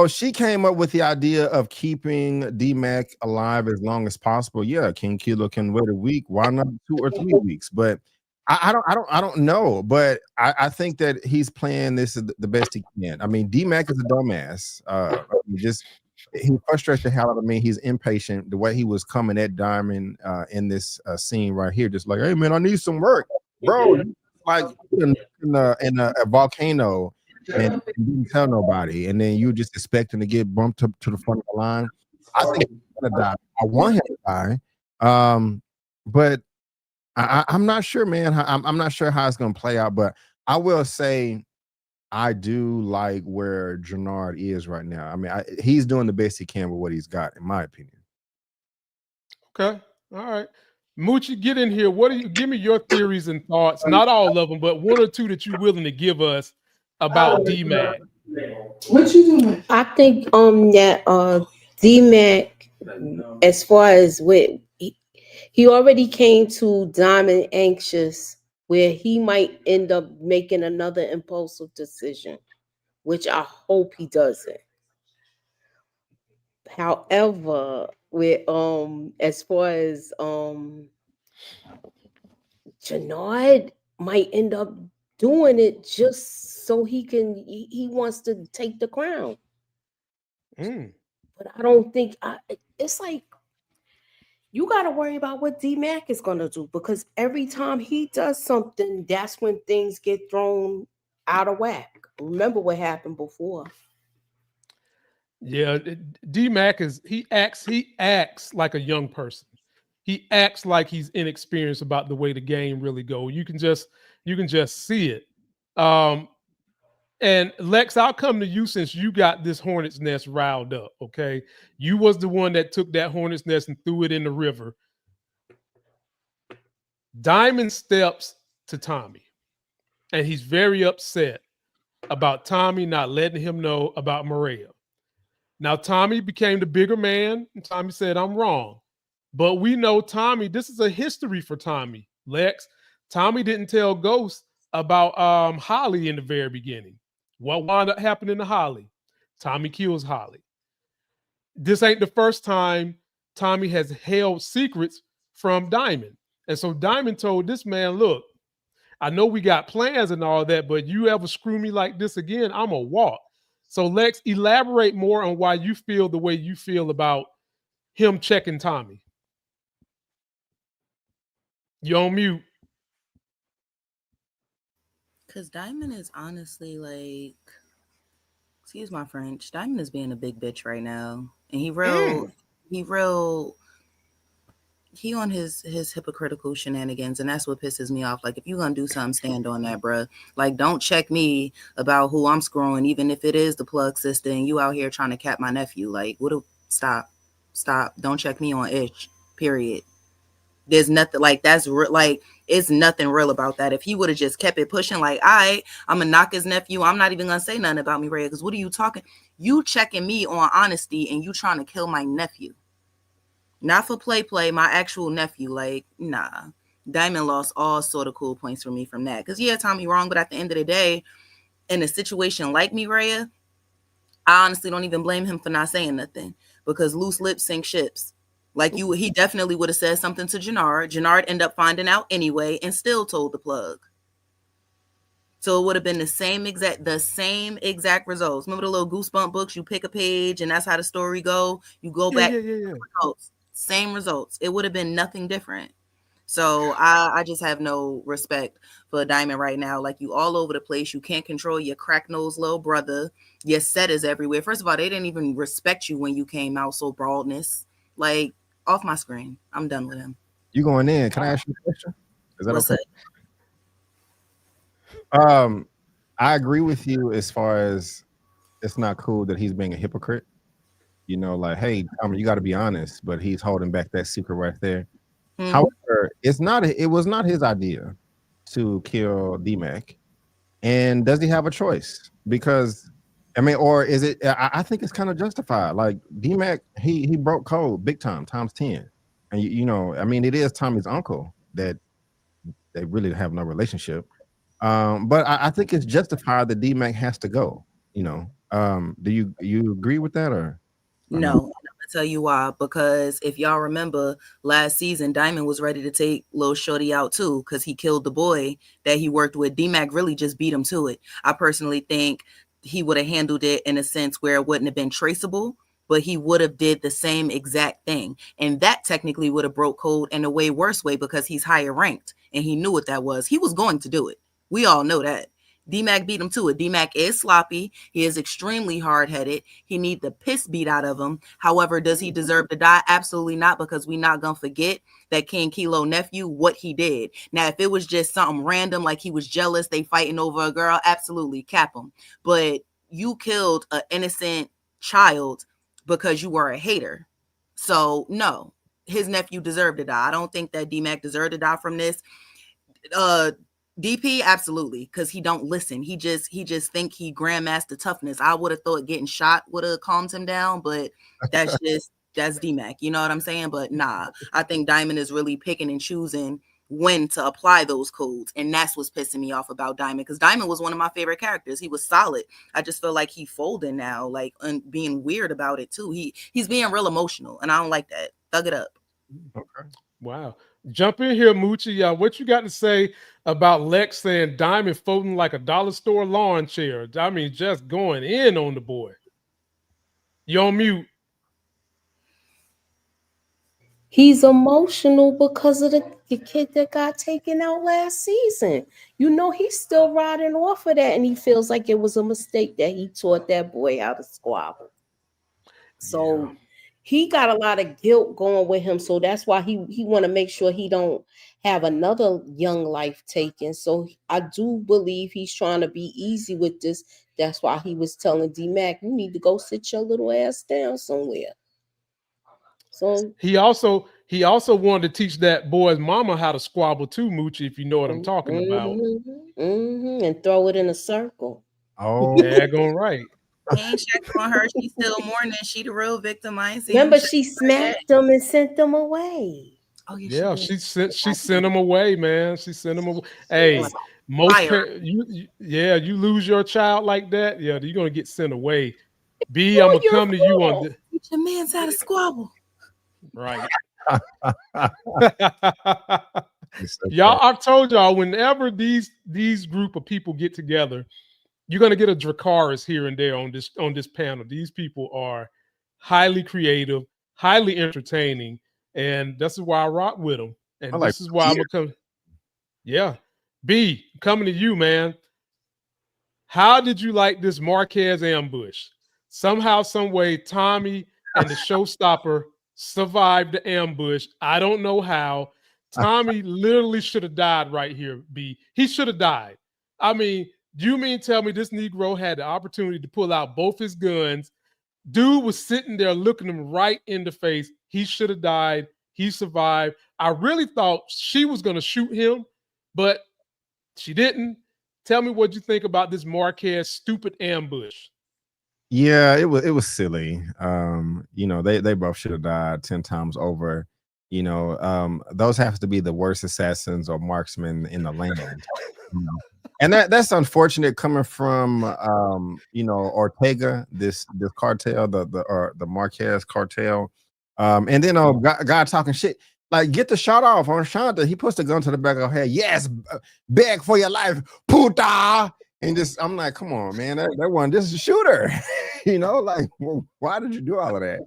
she came up with the idea of keeping D-Mac alive as long as possible. Yeah, King Kilo can wait a week. Why not 2 or 3 weeks? But I don't know. But I think that he's playing this the best he can. I mean, D-Mac is a dumbass. He frustrates the hell out of me. He's impatient. The way he was coming at Diamond in this scene right here, just like, hey man, I need some work, bro. Like in a volcano. And didn't tell nobody, and then you just expecting to get bumped up to the front of the line. I think he's gonna die. I want him to die, but I'm not sure, man. I'm not sure how it's gonna play out. But I will say, I do like where Jannard is right now. I mean, he's doing the best he can with what he's got, in my opinion. Okay, all right. Moochie, get in here. Give me your theories and thoughts? Not all of them, but 1 or 2 that you're willing to give us about D-Mac. What you doing? I think that D-Mac, as far as he already came to Diamond anxious, where he might end up making another impulsive decision, which I hope he doesn't. However, with as far as Jannard might end up doing it just so he wants to take the crown. But I don't think it's like you got to worry about what D-Mac is going to do, because every time he does something, that's when things get thrown out of whack. Remember what happened before. Yeah, D-Mac he acts like a young person. He acts like he's inexperienced about the way the game really goes. You can just see it. And Lex, I'll come to you since you got this hornet's nest riled up. Okay, you was the one that took that hornet's nest and threw it in the river. Diamond steps to Tommy, and he's very upset about Tommy not letting him know about Maria. Now Tommy became the bigger man, and Tommy said, "I'm wrong." But we know Tommy, this is a history for Tommy. Lex, Tommy didn't tell Ghost about Holly in the very beginning. What wound up happening to Holly? Tommy kills Holly. This ain't the first time Tommy has held secrets from Diamond. And so Diamond told this man, look, I know we got plans and all that, but you ever screw me like this again, I'm a walk. So Lex, elaborate more on why you feel the way you feel about him checking Tommy. You're on mute. Because Diamond is honestly like, excuse my French, Diamond is being a big bitch right now. And he on his hypocritical shenanigans, and that's what pisses me off. Like, if you gonna do something, stand on that, bruh. Like, don't check me about who I'm screwing, even if it is the plug sister and you out here trying to cap my nephew. Like, stop. Don't check me on Ish, period. There's nothing like that's like it's nothing real about that. If he would have just kept it pushing, like, all right, I'm gonna knock his nephew, I'm not even gonna say nothing about me, Rhea, because what are you talking? You checking me on honesty and you trying to kill my nephew. Not for play, my actual nephew. Like, nah. Diamond lost all sort of cool points for me from that. Because, yeah, Tommy wrong, but at the end of the day, in a situation like Mireya, I honestly don't even blame him for not saying nothing. Because loose lips sink ships. Like, he definitely would have said something to Jannard. Jannard ended up finding out anyway and still told the plug. So it would have been the same exact results. Remember the little Goosebump books? You pick a page and that's how the story go. You go back. Results. Same results. It would have been nothing different. So I just have no respect for Diamond right now. Like, you all over the place. You can't control your crack-nosed little brother. Your set is everywhere. First of all, they didn't even respect you when you came out, so broadness. Like, off my screen. I'm done with him. You going in? Can I ask you a question? Is that What's okay? I agree with you as far as it's not cool that he's being a hypocrite. You know, like, hey, Tommy, you got to be honest, but he's holding back that secret right there. Mm-hmm. However, it was not his idea to kill D-Mac. And does he have a choice? Because, I mean, or is it, I think it's kind of justified. Like, D-Mac, he broke code big time, times 10. And, you know, I mean, it is Tommy's uncle that they really have no relationship. But I think it's justified that D-Mac has to go, you know. Do you agree with that, or? No, I'm gonna tell you why. Because if y'all remember last season, Diamond was ready to take Lil Shorty out too, because he killed the boy that he worked with. D-Mac really just beat him to it. I personally think he would have handled it in a sense where it wouldn't have been traceable, but he would have did the same exact thing. And that technically would have broke code in a way worse way, because he's higher ranked and he knew what that was. He was going to do it. We all know that. D-Mac beat him to it. D-Mac is sloppy. He is extremely hard-headed. He need the piss beat out of him. However, does he deserve to die? Absolutely not, because we not going to forget that King Kilo nephew, what he did. Now, if it was just something random, like he was jealous, they fighting over a girl, absolutely, cap him. But you killed an innocent child because you were a hater. So, no, his nephew deserved to die. I don't think that D-Mac deserved to die from this. DP, absolutely, because he don't listen. He just think he grandmaster toughness. I would have thought getting shot would have calmed him down, but that's D-Mac. You know what I'm saying? But nah, I think Diamond is really picking and choosing when to apply those codes, and that's what's pissing me off about Diamond, because Diamond was one of my favorite characters. He was solid. I just feel like he folding now, like, and being weird about it too. He's being real emotional, and I don't like that. Thug it up. Okay. Wow. Jump in here, Moochie. What you got to say about Lex saying Diamond folding like a dollar store lawn chair? I mean, just going in on the boy. You on mute. He's emotional because of the kid that got taken out last season. You know, he's still riding off of that, and he feels like it was a mistake that he taught that boy how to squabble. So he got a lot of guilt going with him. So that's why he want to make sure he don't have another young life taken. So I do believe he's trying to be easy with this. That's why he was telling D-Mac, you need to go sit your little ass down somewhere. So he also wanted to teach that boy's mama how to squabble too, Moochie, if you know what I'm talking about. And throw it in a circle. Oh, daggone right. He ain't checked on her. She's still mourning. She the real victim. I ain't seen Remember, him she check on her yet. smacked them and sent them away. Oh Yeah, she she sent him away, man. She sent him away. Hey, most you lose your child like that, yeah, you're gonna get sent away. B, I'm gonna come to you on this. Get your man's out of squabble. Right. Y'all, I've told y'all, whenever these group of people get together, you're gonna get a Dracarys here and there on this panel. These people are highly creative, highly entertaining, and this is why I rock with them. And this is why I'm gonna come. Yeah, B, coming to you, man. How did you like this Marquez ambush? Somehow, some way, Tommy and the showstopper survived the ambush. I don't know how. Tommy literally should have died right here, B. He should have died. I mean, do you mean tell me this Negro had the opportunity to pull out both his guns? Dude was sitting there looking him right in the face. He should have died. He survived. I really thought she was going to shoot him, but she didn't. Tell me what you think about this Marquez stupid ambush. Yeah, it was silly. You know, they both should have died 10 times over. You know, those have to be the worst assassins or marksmen in the land. You know? And that's unfortunate coming from you know, Ortega, this cartel, the Marquez cartel. And then guy talking shit. Like, get the shot off on Shanta. He puts the gun to the back of her head. Yes, beg for your life, puta. And just, I'm like, come on, man. That one, this is a shooter. You know, like, well, why did you do all of that?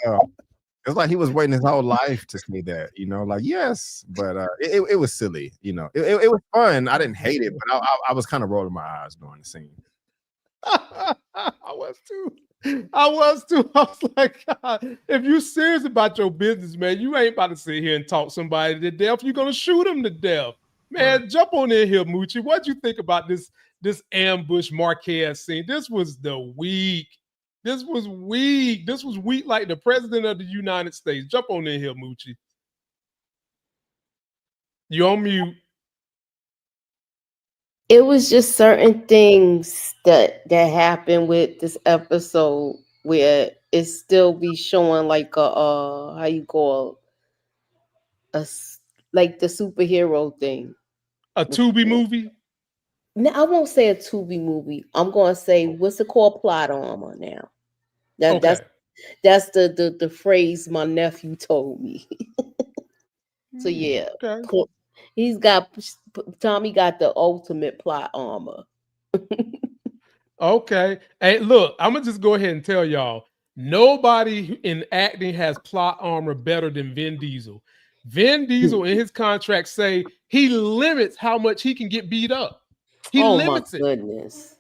Yeah. It's like he was waiting his whole life to say that, you know, like, yes, but it was silly, you know. It was fun. I didn't hate it, but I was kind of rolling my eyes during the scene. I was too. I was like, God, if you serious about your business, man, you ain't about to sit here and talk somebody to death. You're gonna shoot them to death. Man, jump on in here, Moochie. What'd you think about this ambush Marquez scene? This was weak. This was weak like the president of the United States. Jump on in here, Moochie. You on mute. It was just certain things that happened with this episode where it still be showing like a how you call like the superhero thing. A Tubi movie? No, I won't say a Tubi movie. I'm gonna say what's it called? Plot armor now. That's the phrase my nephew told me. So yeah. Okay. Tommy got the ultimate plot armor. Okay. Hey, look, I'm gonna just go ahead and tell y'all, nobody in acting has plot armor better than Vin Diesel. Vin Diesel in his contract say he limits how much he can get beat up. He limits it. Goodness.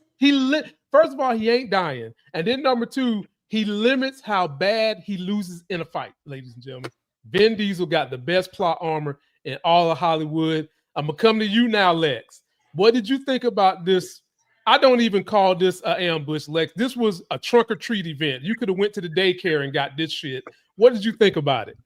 First of all, he ain't dying. And then number two, he limits how bad he loses in a fight, ladies and gentlemen. Vin Diesel got the best plot armor in all of Hollywood. I'm gonna come to you now, Lex. What did you think about this? I don't even call this an ambush, Lex. This was a trunk or treat event. You could have went to the daycare and got this shit. What did you think about it?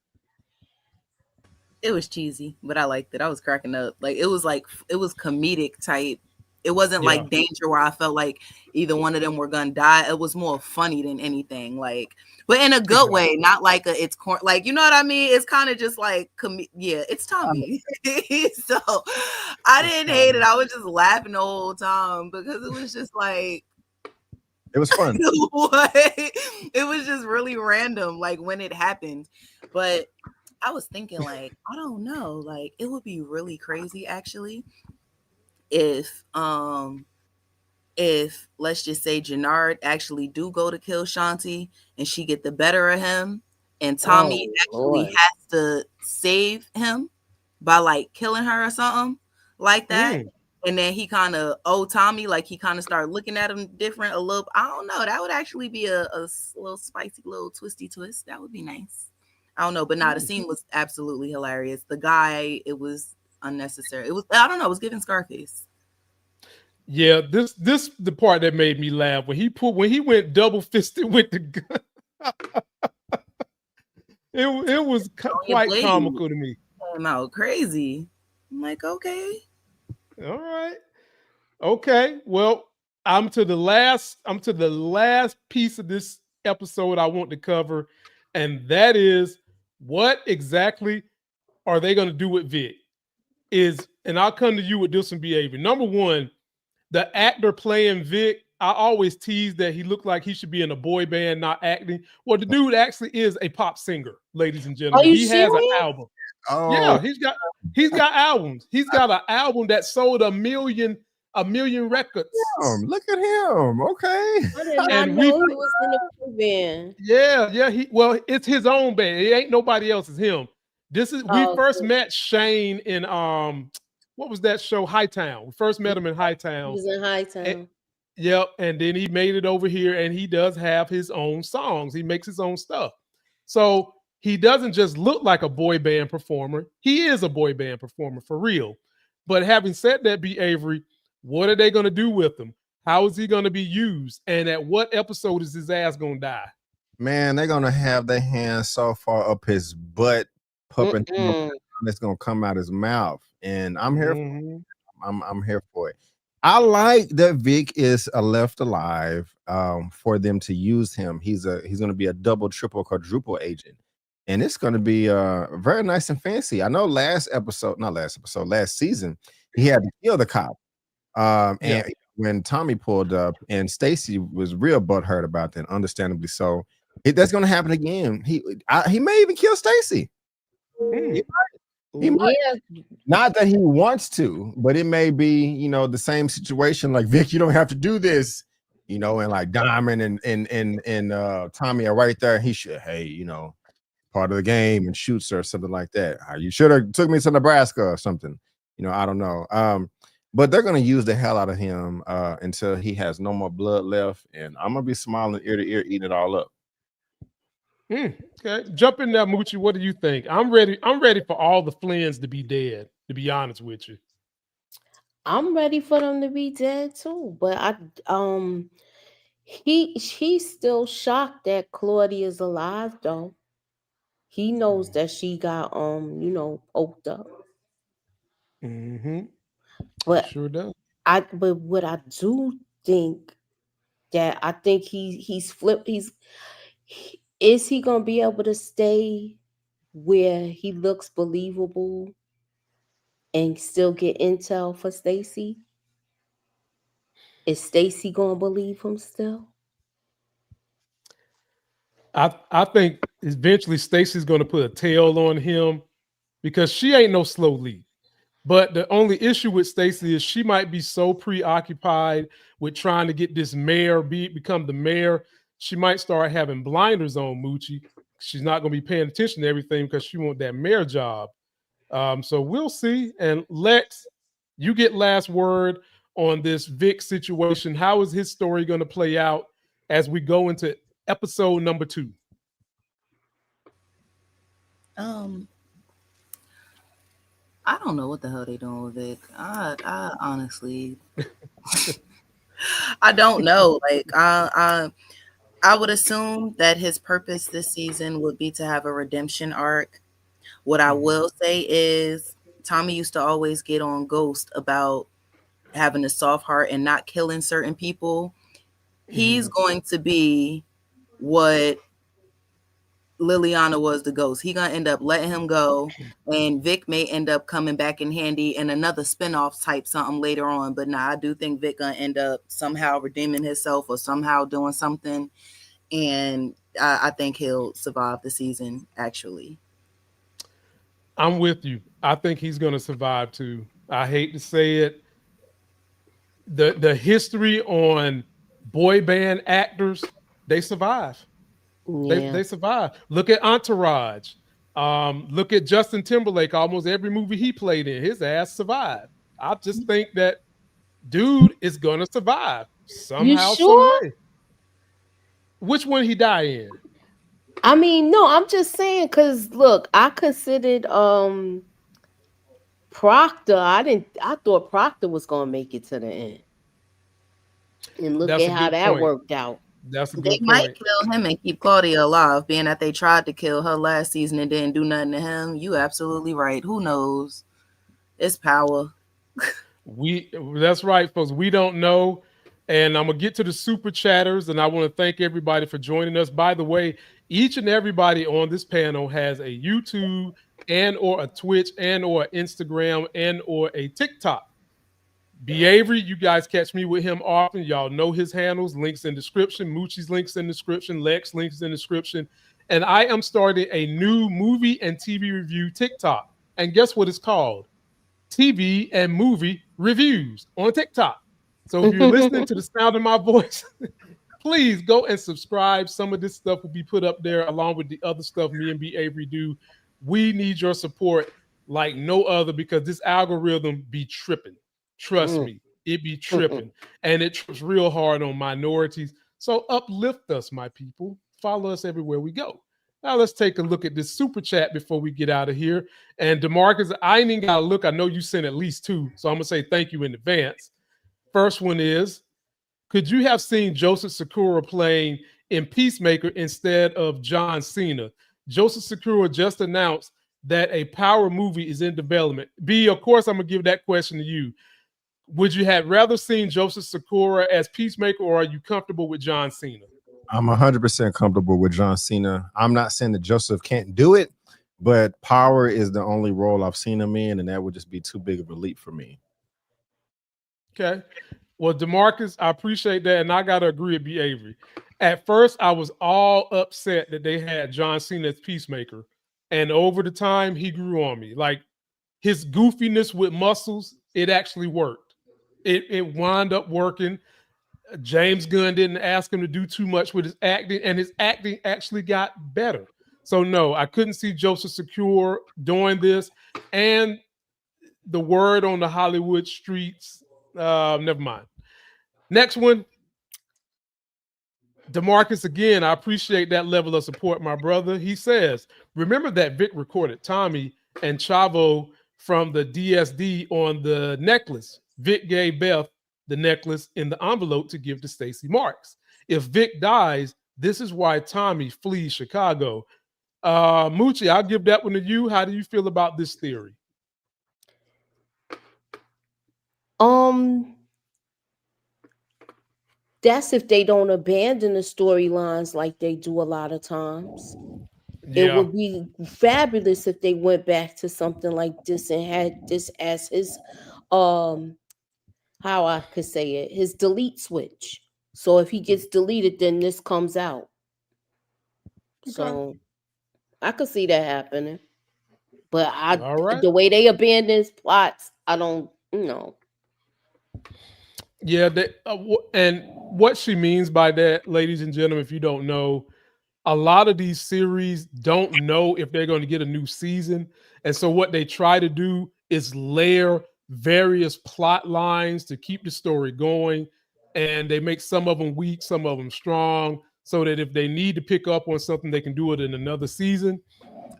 It was cheesy, but I liked it. I was cracking up. Like it was comedic type. It wasn't like danger where I felt like either one of them were gonna die. It was more funny than anything. Like, but in a good way, not like it's like, you know what I mean? It's kind of just like it's Tommy. So I didn't hate it. I was just laughing the whole time because it was just like it was fun. It was just really random, like when it happened. But I was thinking, like, I don't know, like it would be really crazy actually if let's just say Jannard actually do go to kill Shanti and she get the better of him and Tommy has to save him by like killing her or something like that. And then he kind of Tommy, like he kind of started looking at him different a little. I don't know. That would actually be a little spicy, little twisty twist. That would be nice. I don't know, but the scene was absolutely hilarious. The guy, it was unnecessary. It was, I don't know, it was giving Scarface. Yeah, this the part that made me laugh when he went double fisted with the gun. it was quite comical to me. Came out crazy. I'm like, okay. All right. Okay. Well, I'm to the last piece of this episode I want to cover, and that is what exactly are they going to do with Vic? And I'll come to you with this one, behavior. Number one, the actor playing Vic, I always tease that he looked like he should be in a boy band, not acting. Well, the dude actually is a pop singer, ladies and Are gentlemen. you He has an serious? album. Oh, Yeah, he's got albums. He's got an album that sold a million records. look at him. Okay. I did not And know he was in the boy band. Yeah, it's his own band. It ain't nobody else, it's him. We first Okay. met Shane in what was that show? Hightown. We first met him in He Hightown. was in Hightown. Yep, and then he made it over here, and he does have his own songs. He makes his own stuff. So he doesn't just look like a boy band performer. He is a boy band performer for real. But having said that, B. Avery, what are they going to do with him? How is he going to be used? And at what episode is his ass going to die? Man, they're gonna have their hands so far up his butt, pumping it's gonna come out his mouth. And I'm here. I'm here for it. I like that Vic is left alive for them to use him. He's going to be a double, triple, quadruple agent, and it's going to be very nice and fancy. I know last season, he had to kill the cop, and when Tommy pulled up, and Stacy was real butthurt about that, understandably so. That's going to happen again. He may even kill Stacy. He might. Not that he wants to, but it may be, the same situation. Like, Vic, you don't have to do this, and like Diamond and Tommy are right there. He should, hey, part of the game, and shoots her or something like that. You should have took me to Nebraska or something. I don't know. But they're gonna use the hell out of him until he has no more blood left, and I'm gonna be smiling ear to ear, eating it all up. Okay, jump in there, Moochie. What do you think? I'm ready for all the Flynns to be dead, to be honest with you. I'm ready for them to be dead too. But he's still shocked that Claudia's alive though. He knows that she got poked up. But Sure does. but what I do think that I think he's flipped. Is he gonna be able to stay where he looks believable and still get intel for Stacy? Is Stacy gonna believe him still? I think eventually Stacy's gonna put a tail on him because she ain't no slow lead. But the only issue with Stacy is she might be so preoccupied with trying to get this mayor become the mayor. She might start having blinders on, Moochie. She's not going to be paying attention to everything because she wants that mayor job. So we'll see. And Lex, you get last word on this Vic situation. How is his story going to play out as we go into episode number 2? I don't know what the hell they doing with Vic. I honestly, I don't know. Like, I would assume that his purpose this season would be to have a redemption arc. What I will say is Tommy used to always get on Ghost about having a soft heart and not killing certain people. He's going to be what Liliana was the Ghost. He gonna end up letting him go, and Vic may end up coming back in handy in another spinoff type something later on. But I do think Vic gonna end up somehow redeeming himself or somehow doing something, and I think he'll survive the season. Actually, I'm with you. I think he's gonna survive too. I hate to say it. The history on boy band actors, they survive. Yeah. They survive. Look at Entourage. Look at Justin Timberlake. Almost every movie he played in, his ass survived. I just think that dude is gonna survive somehow, You sure? some way. Which one he die in? I mean, no, I'm just saying because look, I considered Proctor. I thought Proctor was gonna make it to the end. And look at how that worked out. That's a good they point. might kill him and keep Claudia alive, being that they tried to kill her last season and didn't do nothing to him. You absolutely right. Who knows? It's power. That's right, folks. We don't know. And I'm going to get to the super chatters, and I want to thank everybody for joining us. By the way, each and everybody on this panel has a YouTube and or a Twitch and or an Instagram and or a TikTok. B. Avery, you guys catch me with him often. Y'all know his handles, links in description. Moochie's links in description. Lex links in description. And I am starting a new movie and TV review TikTok. And guess what it's called? TV and movie reviews on TikTok. So if you're listening to the sound of my voice, please go and subscribe. Some of this stuff will be put up there along with the other stuff me and B. Avery do. We need your support like no other because this algorithm be tripping. Trust me, it be tripping. And it trips real hard on minorities. So uplift us, my people. Follow us everywhere we go. Now let's take a look at this super chat before we get out of here. And DeMarcus, I ain't even got to look. I know you sent at least 2. So I'm going to say thank you in advance. First one is, could you have seen Joseph Sakura playing in Peacemaker instead of John Cena? Joseph Sakura just announced that a Power movie is in development. B, of course, I'm going to give that question to you. Would you have rather seen Joseph Sakura as Peacemaker, or are you comfortable with John Cena? I'm 100% comfortable with John Cena. I'm not saying that Joseph can't do it, but Power is the only role I've seen him in, and that would just be too big of a leap for me. Okay. Well, DeMarcus, I appreciate that, and I got to agree with B. Avery. At first, I was all upset that they had John Cena as Peacemaker, and over the time, he grew on me. Like, his goofiness with muscles, it actually worked. It wound up working. James Gunn didn't ask him to do too much with his acting, and his acting actually got better. So, no, I couldn't see Joseph Sakura doing this, and the word on the Hollywood streets, never mind. Next one, DeMarcus, again, I appreciate that level of support, my brother. He says, remember that Vic recorded Tommy and Chavo from the DSD on the necklace. Vic gave Beth the necklace in the envelope to give to Stacey Marks. If Vic dies, this is why Tommy flees Chicago. Moochie, I'll give that one to you. How do you feel about this theory? That's if they don't abandon the storylines like they do a lot of times. Yeah. It would be fabulous if they went back to something like this and had this as his how I could say it, his delete switch. So if he gets deleted, then this comes out. Okay. So I could see that happening. But All right. the way they abandon plots, I don't know. Yeah, and what she means by that, ladies and gentlemen, if you don't know, a lot of these series don't know if they're going to get a new season. And so what they try to do is layer various plot lines to keep the story going. And they make some of them weak, some of them strong, so that if they need to pick up on something, they can do it in another season.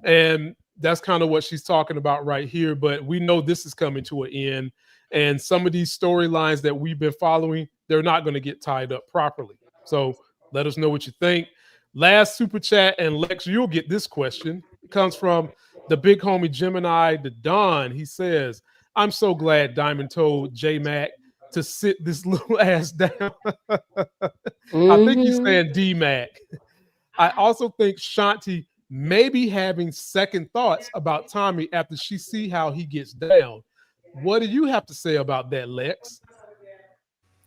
And that's kind of what she's talking about right here. But we know this is coming to an end. And some of these storylines that we've been following, they're not going to get tied up properly. So let us know what you think. Last super chat, and Lex, you'll get this question. It comes from the big homie Gemini, the Don. He says, I'm so glad Diamond told J-Mac to sit this little ass down. I think he's saying D-Mac. I also think Shanti may be having second thoughts about Tommy after she see how he gets down. What do you have to say about that, Lex?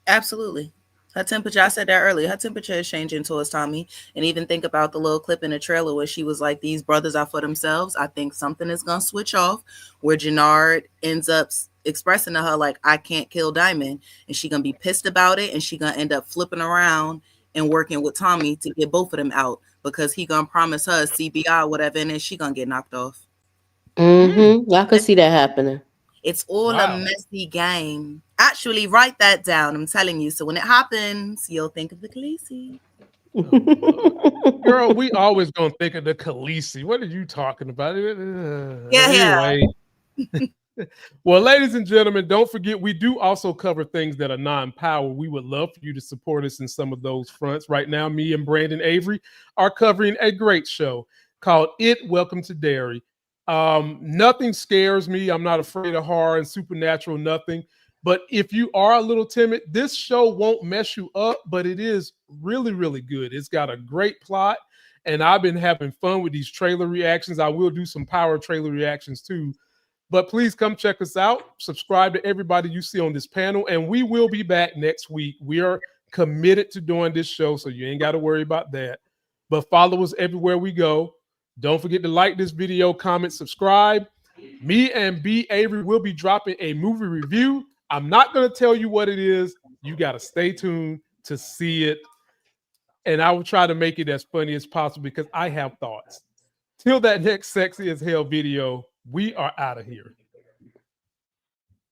Absolutely. Her temperature, I said that earlier, her temperature is changing towards Tommy. And even think about the little clip in the trailer where she was like, these brothers are for themselves. I think something is going to switch off where Jannard ends up expressing to her like, I can't kill Diamond. And she going to be pissed about it. And she going to end up flipping around and working with Tommy to get both of them out because he going to promise her CBI, whatever, and then she going to get knocked off. I could see that happening. It's all a messy game. Actually, write that down. I'm telling you. So when it happens, you'll think of the Khaleesi. Oh, girl, we always gonna think of the Khaleesi. What are you talking about? Anyway. Well, ladies and gentlemen, don't forget we do also cover things that are non-power. We would love for you to support us in some of those fronts. Right now, me and Brandon Avery are covering a great show called Welcome to Derry. Nothing scares me. I'm not afraid of horror and supernatural, nothing. But if you are a little timid, this show won't mess you up, but it is really, really good. It's got a great plot, and I've been having fun with these trailer reactions. I will do some power trailer reactions too. But please come check us out. Subscribe to everybody you see on this panel, and we will be back next week. We are committed to doing this show, so you ain't got to worry about that. But follow us everywhere we go. Don't forget to like this video, comment, subscribe. Me and B. Avery will be dropping a movie review. I'm not going to tell you what it is. You got to stay tuned to see it. And I will try to make it as funny as possible because I have thoughts. Till that next Sexy as Hell video, we are out of here.